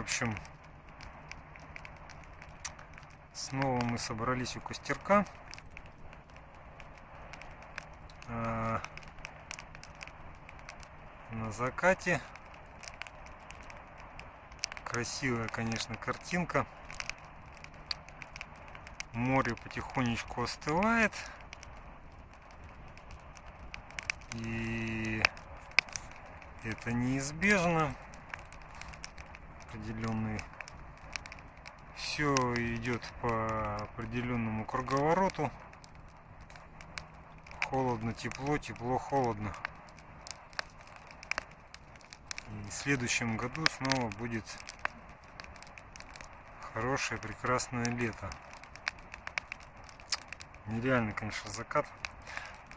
общем, снова мы собрались у костерка. На закате. Красивая, конечно, картинка. Море потихонечку остывает. И это неизбежно. Все идет по определенному круговороту. Холодно, тепло, тепло, холодно. И в следующем году снова будет хорошее, прекрасное лето. Нереальный, конечно, закат.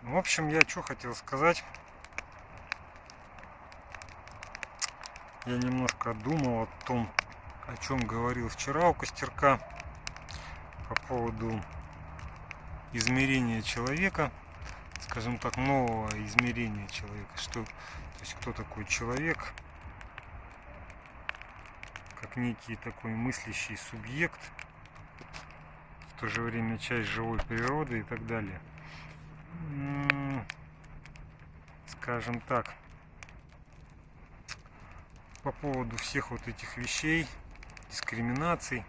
В общем, я что хотел сказать. Я немножко думал о том, о чем говорил вчера у костерка по поводу измерения человека, скажем так, нового измерения человека. То есть кто такой человек, как некий такой мыслящий субъект, в то же время часть живой природы и так далее. Скажем так, по поводу всех вот этих вещей, дискриминаций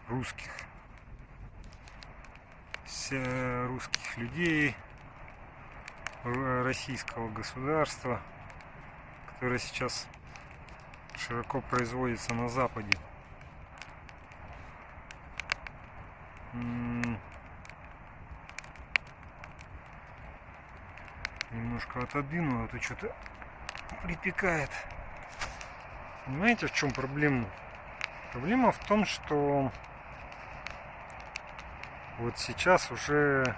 русских людей, российского государства, которое сейчас широко производится на Западе. Немножко отодвину, а то что-то припекает. Понимаете, в чем проблема? Проблема в том, что вот сейчас уже,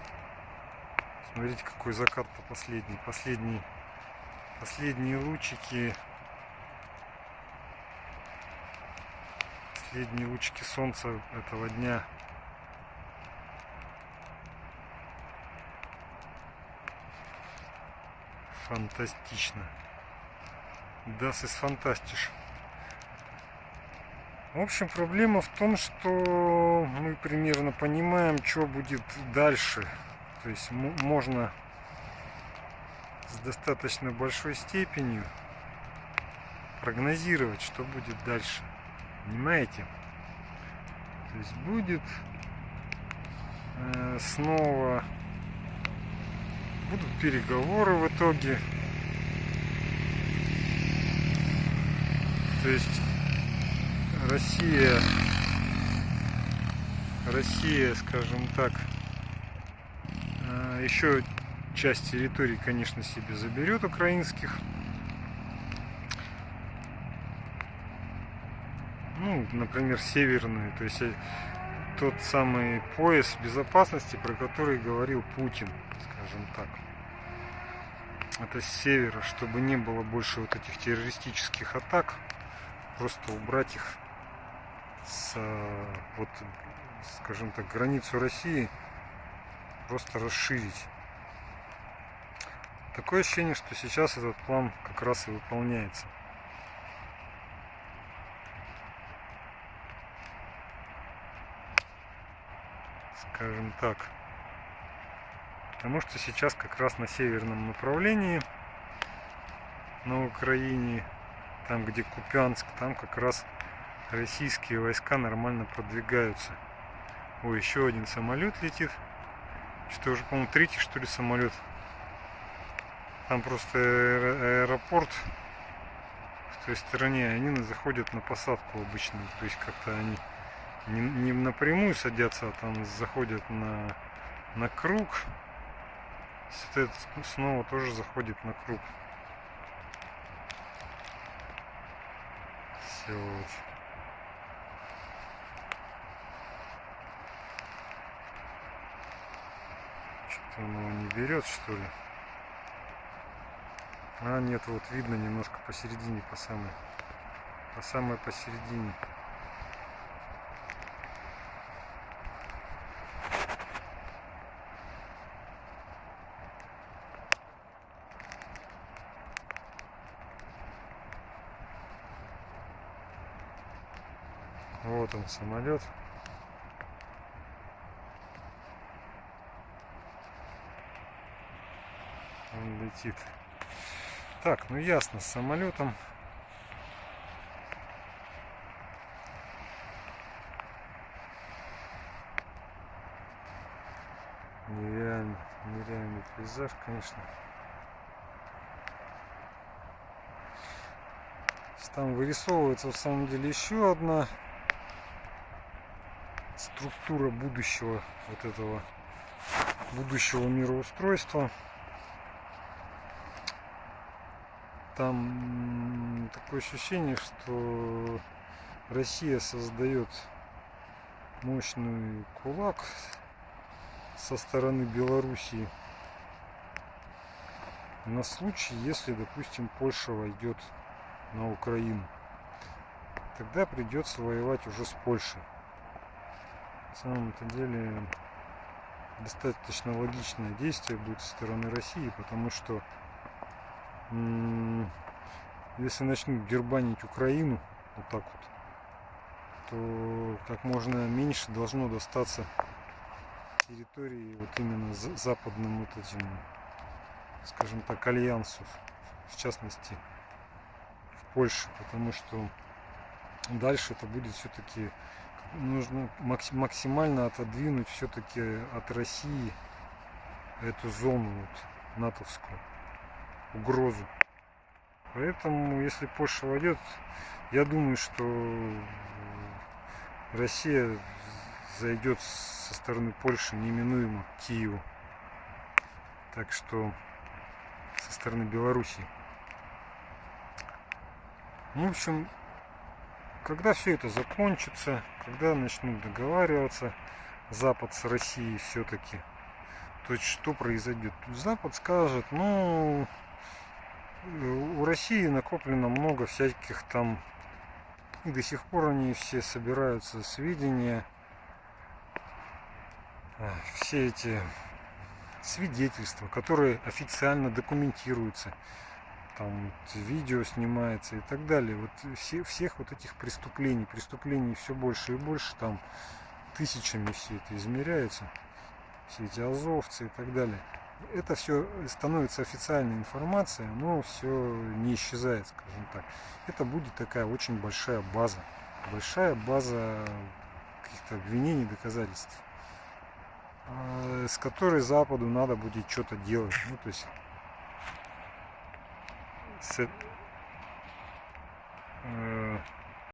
смотрите, какой закат-то последние лучики, солнца этого дня. Фантастично. Das ist fantastisch. В общем, проблема в том, что мы примерно понимаем, что будет дальше. То есть можно с достаточно большой степенью прогнозировать, что будет дальше. Понимаете? То есть будет снова будут переговоры в итоге. То есть Россия, скажем так, еще часть территорий, конечно, себе заберет украинских. Ну, например, северную, то есть тот самый пояс безопасности, про который говорил Путин, скажем так. Это с севера, чтобы не было больше вот этих террористических атак, просто убрать их с, вот, скажем так, границу России, просто расширить. Такое ощущение, что сейчас этот план как раз и выполняется. Скажем так. Потому что сейчас как раз на северном направлении, на Украине, там где Купянск, там как раз российские войска нормально продвигаются. Ой, еще один самолет летит. Что уже, по-моему, третий, что ли, самолет. Там просто аэропорт в той стороне, они заходят на посадку обычно. То есть как-то они не напрямую садятся, а там заходят на круг. Это снова тоже заходит на круг. Все вот. Что-то он его не берет, что ли? А, нет, вот видно немножко посередине, по самой посередине. Вот он, самолет. Он летит. Так, ну ясно, с самолетом. Нереальный пейзаж, конечно. Там вырисовывается в самом деле еще одна структура будущего, вот этого будущего мироустройства. Там такое ощущение, что Россия создает мощный кулак со стороны Белоруссии на случай, если, допустим, Польша войдет на Украину. Тогда придется воевать уже с Польшей. На самом-то деле достаточно логичное действие будет со стороны России, потому что если начнут дербанить Украину вот так вот, то как можно меньше должно достаться территории вот именно западным вот этим, скажем так, альянсу, в частности в Польше, потому что дальше это будет все-таки нужно максимально отодвинуть все-таки от России эту зону вот, натовскую угрозу. Поэтому если Польша войдет, я думаю, что Россия зайдет со стороны Польши неминуемо к Киеву. Так что со стороны Белоруссии. В общем, когда все это закончится, когда начнут договариваться Запад с Россией все-таки, то что произойдет? Запад скажет, ну, у России накоплено много всяких там, и до сих пор они все собираются сведения, все эти свидетельства, которые официально документируются, там видео снимается и так далее. Вот всех вот этих преступлений все больше и больше, там тысячами все это измеряется, все эти азовцы и так далее. Это все становится официальной информацией, но все не исчезает, скажем так. Это будет такая очень большая база каких-то обвинений, доказательств, с которой Западу надо будет что-то делать. Ну, то есть